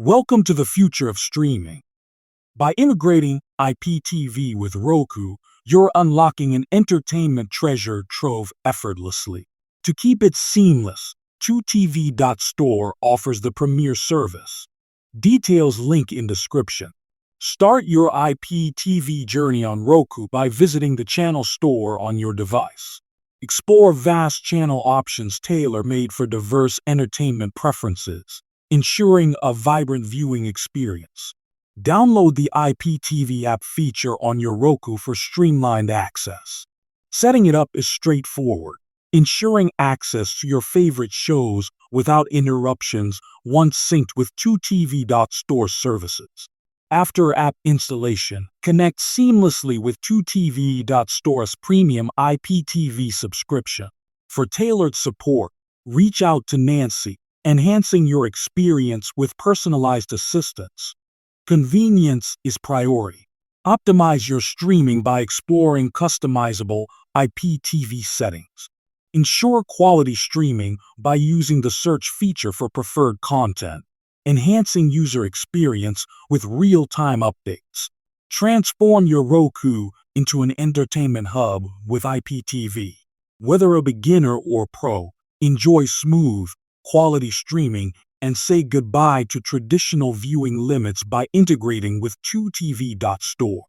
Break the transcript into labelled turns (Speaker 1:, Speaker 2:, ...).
Speaker 1: Welcome to the future of streaming. By integrating IPTV with Roku, you're unlocking an entertainment treasure trove effortlessly. To keep it seamless, 2TV.store offers the premier service. Details link in description. Start your IPTV journey on Roku by visiting the channel store on your device. Explore vast channel options tailor-made for diverse entertainment preferences, ensuring a vibrant viewing experience. Download the IPTV app feature on your Roku for streamlined access. Setting it up is straightforward, ensuring access to your favorite shows without interruptions once synced with 2TV.store services. After app installation, connect seamlessly with 2TV.store's premium IPTV subscription. For tailored support, reach out to Nancy, enhancing your experience with personalized assistance. Convenience is priority. Optimize your streaming by exploring customizable IPTV settings. Ensure quality streaming by using the search feature for preferred content, enhancing user experience with real-time updates. Transform your Roku into an entertainment hub with IPTV. Whether a beginner or pro, enjoy smooth, quality streaming and say goodbye to traditional viewing limits by integrating with 2TV.store.